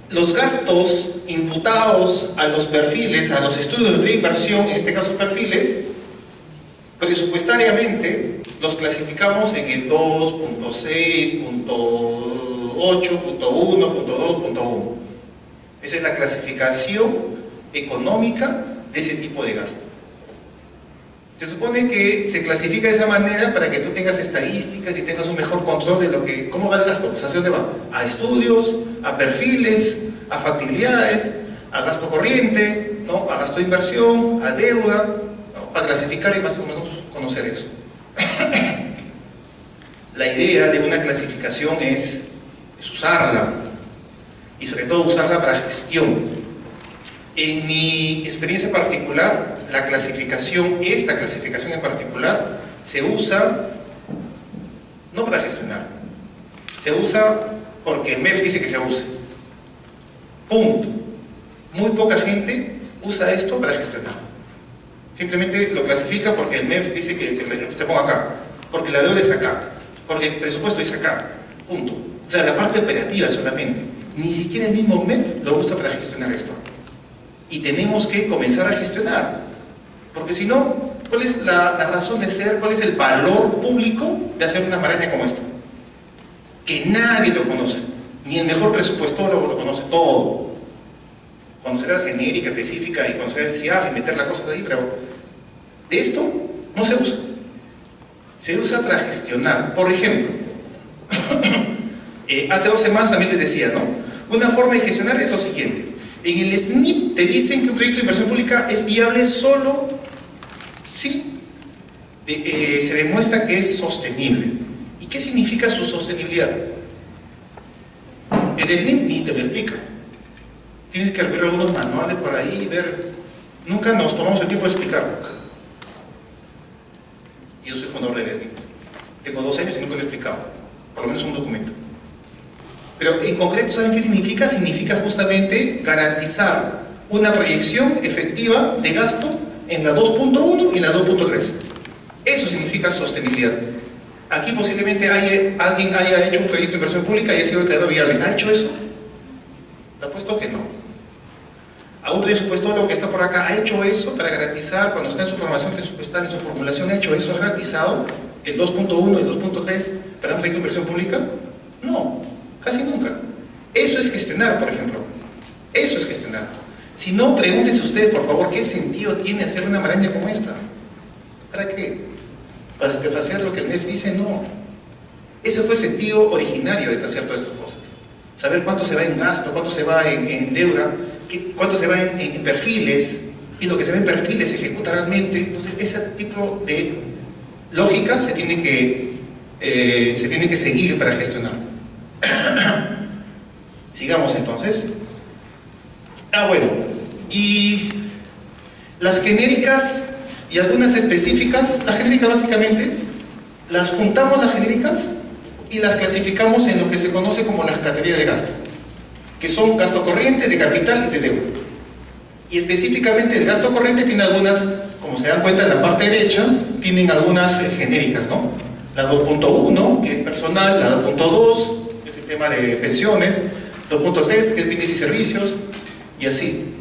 los gastos imputados a los perfiles, a los estudios de inversión, en este caso perfiles, presupuestariamente los clasificamos en el 2, punto 6, punto 8, punto 1, punto 2, punto 1. Esa es la clasificación económica de ese tipo de gasto. Se supone que se clasifica de esa manera para que tú tengas estadísticas y tengas un mejor control de lo que, cómo va el gasto, pues hacia dónde va, a estudios, a perfiles, a factibilidades, a gasto corriente, ¿no? A gasto de inversión, a deuda, ¿no? Para clasificar y más o menos conocer eso. La idea de una clasificación es usarla, y sobre todo usarla para gestión. En mi experiencia particular, la clasificación, esta clasificación en particular, se usa no para gestionar, se usa porque el MEF dice que se use. Punto. Muy poca gente usa esto para gestionar. Simplemente lo clasifica porque el MEF dice que se ponga acá, porque la deuda es acá, porque el presupuesto es acá. Punto. O sea, la parte operativa solamente. Ni siquiera el mismo MEF lo usa para gestionar esto. Y tenemos que comenzar a gestionar. Porque si no, ¿cuál es la razón de ser? ¿Cuál es el valor público de hacer una maraña como esta? Que nadie lo conoce. Ni el mejor presupuestólogo lo conoce todo. Conocer la genérica, específica y conocer el CIAF y meter las cosas ahí, pero de esto no se usa. Se usa para gestionar. Por ejemplo, hace 2 semanas también les decía, ¿no? Una forma de gestionar es lo siguiente. En el SNIP te dicen que un proyecto de inversión pública es viable solo si se demuestra que es sostenible. ¿Y qué significa su sostenibilidad? El SNIP ni te lo explica. Tienes que ver algunos manuales por ahí y ver. Nunca nos tomamos el tiempo de explicarlo. Yo soy fundador del SNIP. Tengo 2 años y nunca lo he explicado. Por lo menos un documento. Pero en concreto, ¿saben qué significa? Significa justamente garantizar una proyección efectiva de gasto en la 2.1 y la 2.3. Eso significa sostenibilidad. Aquí posiblemente alguien haya hecho un proyecto de inversión pública y haya sido declarado viable. ¿Ha hecho eso? Te apuesto que no. A un presupuestólogo que está por acá, ¿ha hecho eso para garantizar, cuando está en su formación presupuestal, en su formulación, ¿ha hecho eso? ¿Ha garantizado el 2.1 y el 2.3 para un proyecto de inversión pública? No. Casi nunca. Eso es gestionar, por ejemplo. Eso es gestionar. Si no, pregúntense ustedes, por favor, ¿qué sentido tiene hacer una maraña como esta? ¿Para qué? ¿Para satisfacer lo que el MEF dice? No. Ese fue el sentido originario de hacer todas estas cosas. Saber cuánto se va en gasto, cuánto se va en deuda, cuánto se va en perfiles, y lo que se ve en perfiles se ejecuta realmente. Entonces, ese tipo de lógica se tiene que seguir para gestionar. Sigamos entonces. Bueno, Y las genéricas y algunas específicas, las genéricas básicamente, las juntamos las genéricas y las clasificamos en lo que se conoce como las categorías de gasto, que son gasto corriente, de capital y de deuda. Y específicamente el gasto corriente tiene algunas, como se dan cuenta en la parte derecha, tienen algunas genéricas, ¿no? La 2.1, que es personal, la 2.2, que es el tema de pensiones, 2.3, que es bienes y servicios, y así.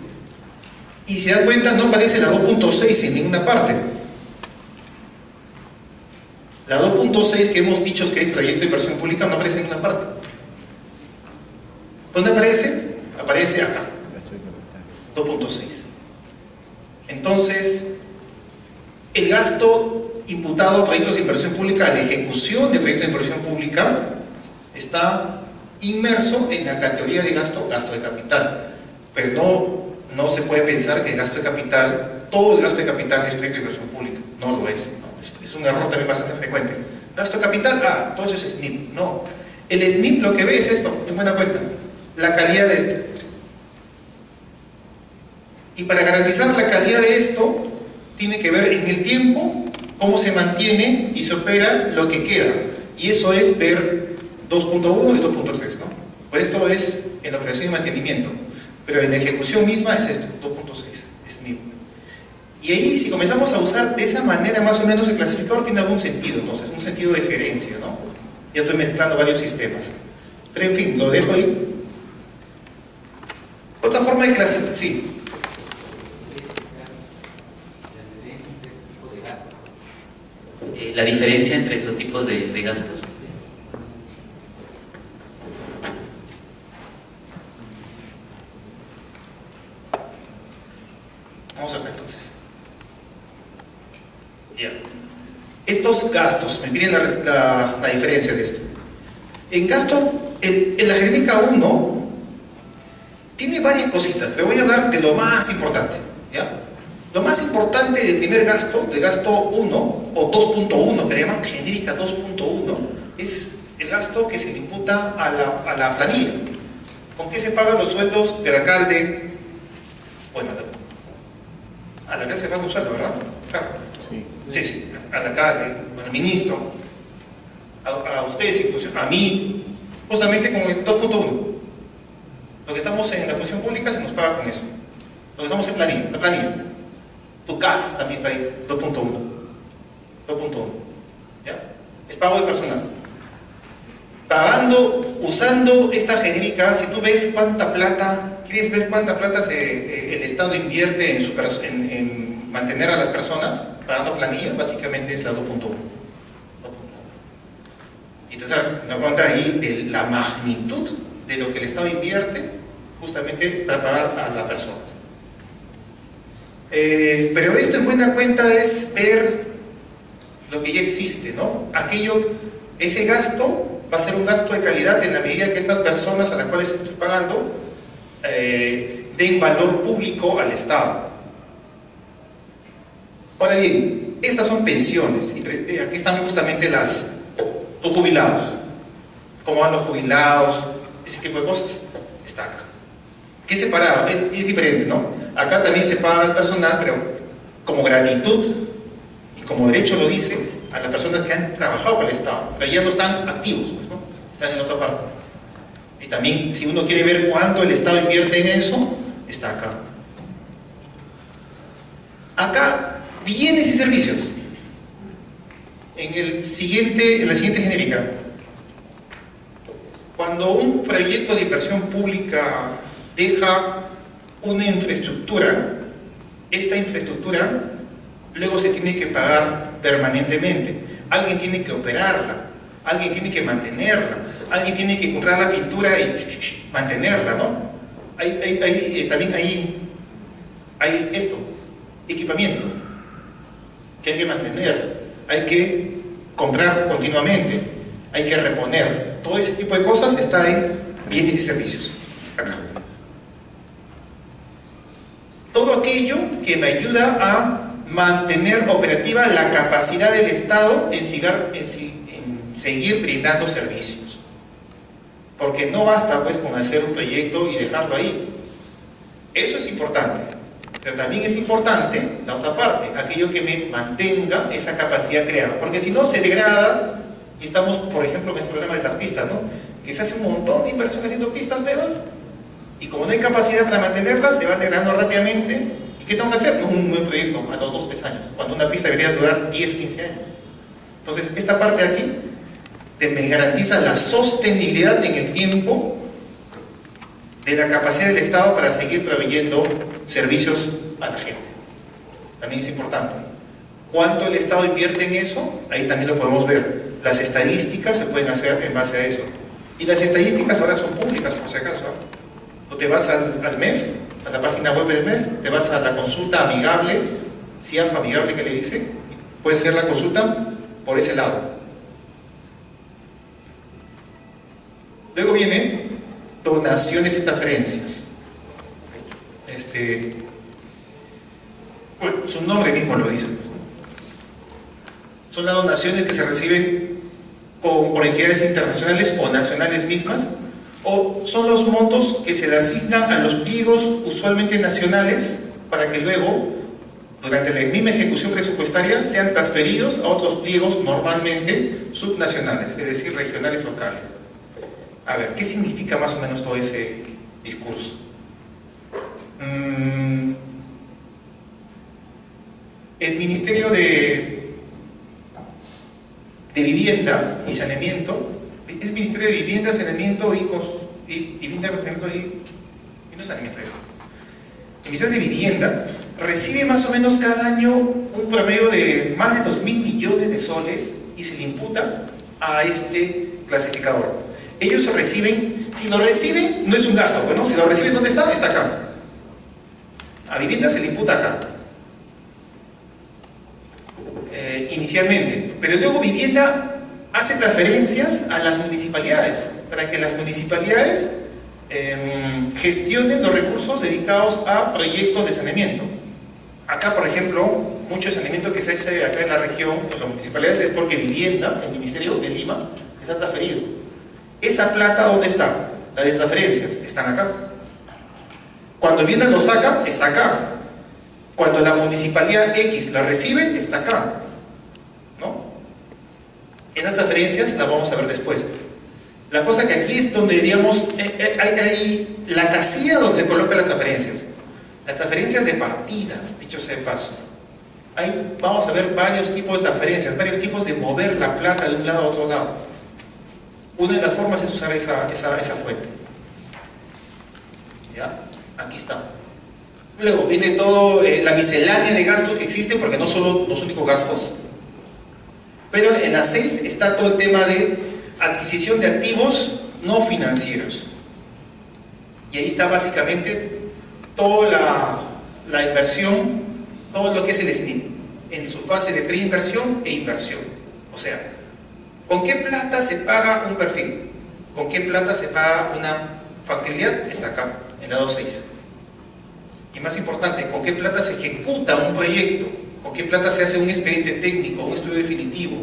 Y se dan cuenta, no aparece la 2.6 en ninguna parte. La 2.6 que hemos dicho que es proyecto de inversión pública no aparece en ninguna parte. ¿Dónde aparece? Aparece acá. 2.6. Entonces, el gasto imputado a proyectos de inversión pública, la ejecución de proyectos de inversión pública, está inmerso en la categoría de gasto de capital. Pero no se puede pensar que el gasto de capital, todo el gasto de capital es proyecto de inversión pública. No lo es. ¿No? Es un error también bastante frecuente. Gasto de capital, todo eso es SNIP. No. El SNIP lo que ve es esto, en buena cuenta, la calidad de esto. Y para garantizar la calidad de esto, tiene que ver en el tiempo cómo se mantiene y se opera lo que queda. Y eso es ver 2.1 y 2.3, ¿no? Pues esto es en la operación y mantenimiento. Pero en la ejecución misma es esto, 2.6, es NIP. Y ahí, si comenzamos a usar de esa manera, más o menos el clasificador tiene algún sentido, entonces, un sentido de gerencia, ¿no? Ya estoy mezclando varios sistemas. Pero en fin, lo dejo ahí. Otra forma de clasificar, sí.
La diferencia entre estos tipos de gastos.
Vamos a ver entonces. Ya. Estos gastos, miren la diferencia de esto. En gasto, en la genérica 1, tiene varias cositas, pero voy a hablar de lo más importante, ¿ya? Lo más importante del primer gasto, de gasto 1 o 2.1, que le llaman genérica 2.1, es el gasto que se le imputa a la planilla. ¿Con qué se pagan los sueldos del alcalde? Bueno, al alcalde se paga un sueldo, ¿verdad? Claro. Sí, al alcalde, al ministro, a ustedes incluso, a mí, justamente con el 2.1. Lo que estamos en la función pública se nos paga con eso. Lo que estamos en planilla, la planilla. Tu CAS también está ahí, 2.1. 2.1. ¿Ya? Es pago de personal. Pagando, usando esta genérica, si tú ves cuánta plata, quieres ver cuánta plata el Estado invierte en mantener a las personas, pagando planilla, básicamente es la 2.1. Y entonces nos cuenta ahí de la magnitud de lo que el Estado invierte justamente para pagar a las personas. Pero esto en buena cuenta es ver lo que ya existe, ¿no? Ese gasto va a ser un gasto de calidad en la medida que estas personas a las cuales estoy pagando den valor público al Estado. Ahora bien, estas son pensiones, y aquí están justamente los jubilados. ¿Cómo van los jubilados? Ese tipo de cosas. Está acá. ¿Qué separado? Es diferente, ¿no? Acá también se paga el personal, pero como gratitud y como derecho lo dice, a las personas que han trabajado para el Estado, pero ya no están activos, pues, ¿no? Están en otra parte. Y también, si uno quiere ver cuánto el Estado invierte en eso, está acá. Acá, bienes y servicios. En la siguiente genérica. Cuando un proyecto de inversión pública deja una infraestructura, esta infraestructura luego se tiene que pagar permanentemente. Alguien tiene que operarla, alguien tiene que mantenerla, alguien tiene que comprar la pintura y mantenerla, ¿no? También hay esto, equipamiento, que hay que mantener, hay que comprar continuamente, hay que reponer. Todo ese tipo de cosas está en bienes y servicios, acá. Todo aquello que me ayuda a mantener operativa la capacidad del Estado en seguir brindando servicios. Porque no basta pues con hacer un proyecto y dejarlo ahí. Eso es importante. Pero también es importante la otra parte, aquello que me mantenga esa capacidad creada, porque si no se degrada y estamos, por ejemplo, en este problema de las pistas, ¿no? Que se hace un montón de inversión haciendo pistas nuevas y como no hay capacidad para mantenerlas, se va degradando rápidamente. ¿Y qué tengo que hacer? Un buen proyecto a los 2 o 3 años, cuando una pista debería durar 10, 15 años. Entonces, esta parte de aquí me garantiza la sostenibilidad en el tiempo de la capacidad del Estado para seguir proveyendo servicios a la gente. También es importante. ¿Cuánto el Estado invierte en eso? Ahí también lo podemos ver. Las estadísticas se pueden hacer en base a eso. Y las estadísticas ahora son públicas, por si acaso. O te vas al MEF, a la página web del MEF, te vas a la consulta amigable, CIAF amigable que le dice, puede ser la consulta por ese lado. Luego viene donaciones y transferencias. Bueno, su nombre mismo lo dice. Son las donaciones que se reciben por entidades internacionales o nacionales mismas, o son los montos que se le asignan a los pliegos usualmente nacionales para que luego, durante la misma ejecución presupuestaria, sean transferidos a otros pliegos normalmente subnacionales, es decir, regionales locales. A ver, ¿qué significa más o menos todo ese discurso? El Ministerio de Vivienda y Saneamiento, es Ministerio de Vivienda, Saneamiento y Saneamiento. El Ministerio de Vivienda recibe más o menos cada año un promedio de más de 2.000 millones de soles y se le imputa a este clasificador. Ellos reciben, si lo reciben, no es un gasto, bueno, si lo reciben, ¿dónde está? Está acá. A vivienda se le imputa acá. Inicialmente. Pero luego vivienda hace transferencias a las municipalidades, para que las municipalidades gestionen los recursos dedicados a proyectos de saneamiento. Acá, por ejemplo, mucho saneamiento que se hace acá en la región, en las municipalidades, es porque vivienda, el Ministerio de Lima, está transferido. ¿Esa plata dónde está? Las de transferencias están acá. Cuando vivienda lo saca, está acá. Cuando la municipalidad X la recibe, está acá. ¿No? Esas transferencias las vamos a ver después. La cosa que aquí es donde, digamos, hay la casilla donde se colocan las transferencias. Las transferencias de partidas, dicho sea de paso. Ahí vamos a ver varios tipos de transferencias, varios tipos de mover la plata de un lado a otro lado. Una de las formas es usar esa fuente. ¿Ya? Aquí está. Luego viene todo la miscelánea de gastos que existe, porque no son los únicos gastos. Pero en la 6 está todo el tema de adquisición de activos no financieros. Y ahí está básicamente toda la inversión, todo lo que es el SNIP, en su fase de preinversión e inversión. O sea, ¿con qué plata se paga un perfil? ¿Con qué plata se paga una factibilidad? Está acá, en la 2.6. Y más importante, ¿con qué plata se ejecuta un proyecto? ¿Con qué plata se hace un expediente técnico, un estudio definitivo?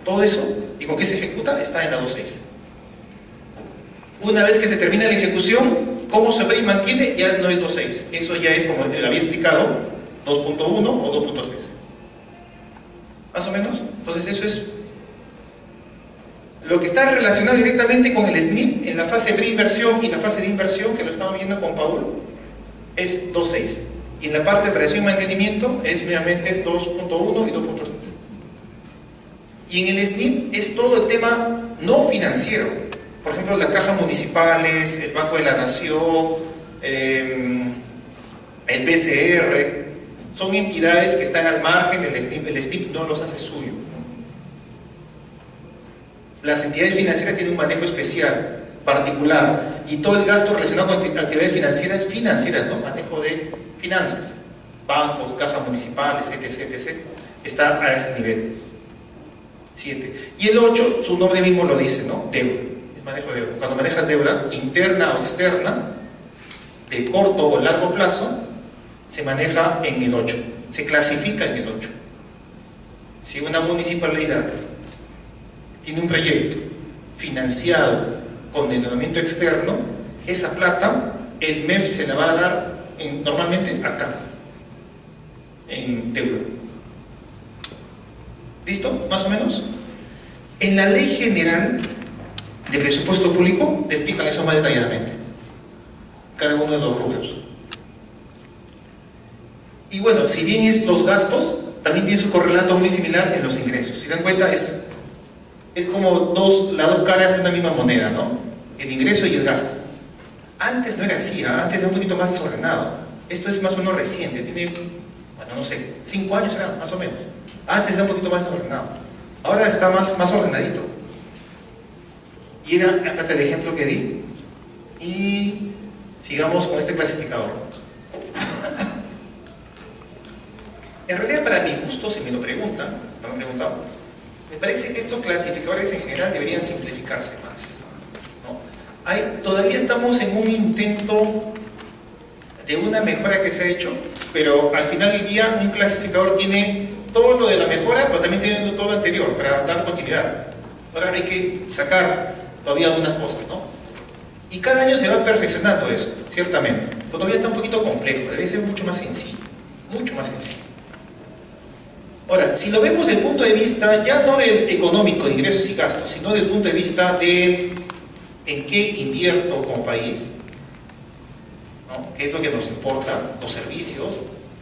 Todo eso, ¿y con qué se ejecuta? Está en la 2.6. Una vez que se termina la ejecución, ¿cómo se ve y mantiene? Ya no es 2.6. Eso ya es, como le había explicado, 2.1 o 2.3. ¿Más o menos? Entonces eso es lo que está relacionado directamente con el SNIP en la fase de preinversión y la fase de inversión, que lo estamos viendo con Paul, es 2.6. Y en la parte de operación y mantenimiento es meramente 2.1 y 2.3. Y en el SNIP es todo el tema no financiero. Por ejemplo, las cajas municipales, el Banco de la Nación, el BCR, son entidades que están al margen del SNIP. El SNIP no los hace suyo. Las entidades financieras tienen un manejo especial, particular, y todo el gasto relacionado con actividades financieras, ¿no? Manejo de finanzas, bancos, cajas municipales, etc., está a este nivel. 7. Y el 8, su nombre mismo lo dice, ¿no? Deuda, el manejo de deuda. Cuando manejas deuda interna o externa, de corto o largo plazo, se maneja en el 8, se clasifica en el 8. Si una municipalidad tiene un proyecto financiado con endeudamiento externo, esa plata el MEF se la va a dar normalmente acá, en deuda. ¿Listo? ¿Más o menos? En la Ley General de Presupuesto Público te explican eso más detalladamente, cada uno de los rubros. Y bueno, si bien es los gastos, también tiene su correlato muy similar en los ingresos. Si dan cuenta, es como las dos caras de una misma moneda, ¿no? El ingreso y el gasto. Antes no era así, antes era un poquito más desordenado. Esto es más o menos reciente, tiene, bueno, no sé, 5 años era, más o menos. Antes era un poquito más desordenado. Ahora está más ordenadito. Y acá está el ejemplo que di. Y sigamos con este clasificador. En realidad, para mi gusto, si me lo preguntan, me lo han preguntado, me parece que estos clasificadores en general deberían simplificarse más, ¿no? Todavía estamos en un intento de una mejora que se ha hecho, pero al final del día un clasificador tiene todo lo de la mejora, pero también tiene todo lo anterior para dar continuidad. Ahora hay que sacar todavía algunas cosas, ¿no? Y cada año se va perfeccionando eso, ciertamente, pero todavía está un poquito complejo, debe ser mucho más sencillo, mucho más sencillo. Ahora, si lo vemos desde el punto de vista, ya no del económico, de ingresos y gastos, sino del punto de vista de en qué invierto como país, ¿no? ¿Qué es lo que nos importa? Los servicios,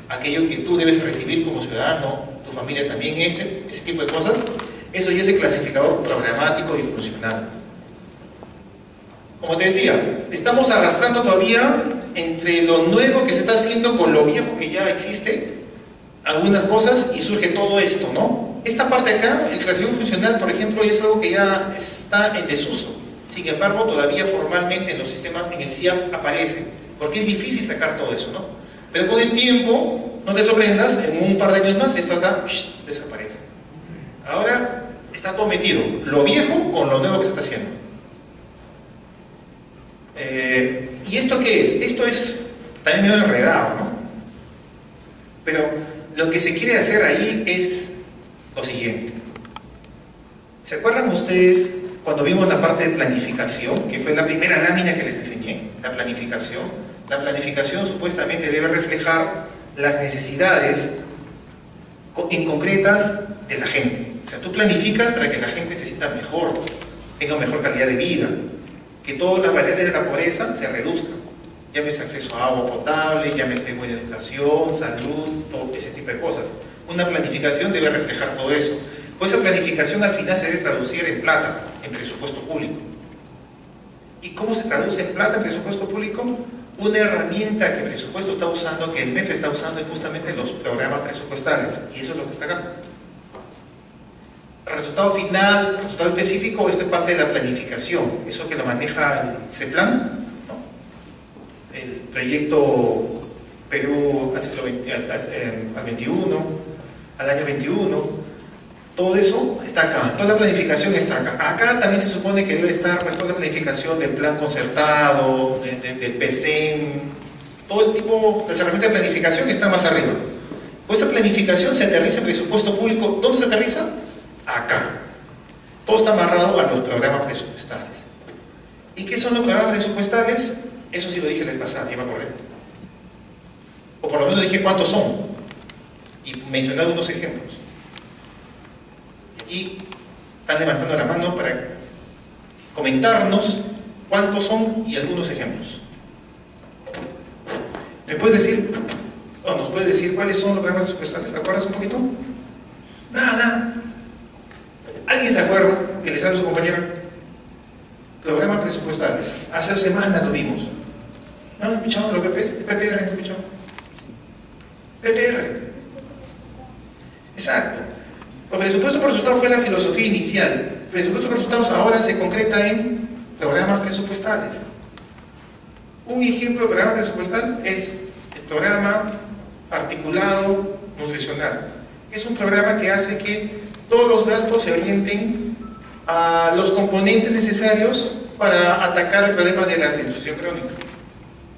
aquello que tú debes recibir como ciudadano, tu familia también, ese tipo de cosas, eso ya es el clasificador programático y funcional. Como te decía, estamos arrastrando todavía entre lo nuevo que se está haciendo con lo viejo que ya existe, algunas cosas, y surge todo esto, ¿no? Esta parte de acá, el clasificador funcional, por ejemplo, ya es algo que ya está en desuso. Sin embargo, todavía formalmente en los sistemas, en el CIAF aparece, porque es difícil sacar todo eso, ¿no? Pero con el tiempo, no te sorprendas, en un par de años más, esto acá desaparece. Ahora está todo metido, lo viejo con lo nuevo que se está haciendo. ¿Y esto qué es? Esto es también medio enredado, ¿no? Pero lo que se quiere hacer ahí es lo siguiente. ¿Se acuerdan ustedes cuando vimos la parte de planificación, que fue la primera lámina que les enseñé? La planificación. La planificación supuestamente debe reflejar las necesidades en concretas de la gente. O sea, tú planificas para que la gente se sienta mejor, tenga mejor calidad de vida, que todas las variables de la pobreza se reduzcan. Llámese acceso a agua potable, llámese buena educación, salud, todo ese tipo de cosas. Una planificación debe reflejar todo eso. Pues esa planificación al final se debe traducir en plata, en presupuesto público. ¿Y cómo se traduce en plata, en presupuesto público? Una herramienta que el presupuesto está usando, que el MEF está usando, es justamente los programas presupuestales. Y eso es lo que está acá. El resultado final, el resultado específico, esto es parte de la planificación. Eso que lo maneja el CEPLAN, el proyecto Perú al 21, al año 21, todo eso está acá, toda la planificación está acá. Acá también se supone que debe estar pues, toda la planificación del plan concertado, del PCM, todo el tipo de herramientas de planificación que está más arriba. Pues esa planificación se aterriza en presupuesto público. ¿Dónde se aterriza? Acá. Todo está amarrado a los programas presupuestales. ¿Y qué son los programas presupuestales? Eso sí lo dije la vez pasada, ya me acordé. O por lo menos dije cuántos son. Y mencioné algunos ejemplos. Y están levantando la mano para comentarnos cuántos son y algunos ejemplos. ¿Me puedes decir, o nos puedes decir cuáles son los programas presupuestales? ¿Te acuerdas un poquito? Nada. ¿Alguien se acuerda que les habla su compañera? Programas presupuestales. Hace 2 semanas lo vimos. ¿No lo escuchamos? ¿Lo PPR? ¿No escuchamos? PPR. Exacto. El presupuesto por resultados fue la filosofía inicial. El presupuesto por resultados ahora se concreta en programas presupuestales. Un ejemplo de programa presupuestal es el programa articulado nutricional. Es un programa que hace que todos los gastos se orienten a los componentes necesarios para atacar el problema de la desnutrición crónica.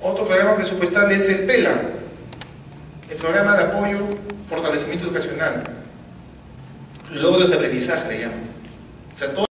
Otro programa presupuestal es el PELA, el programa de apoyo, fortalecimiento educacional, logros de aprendizaje, le llaman. O sea, todo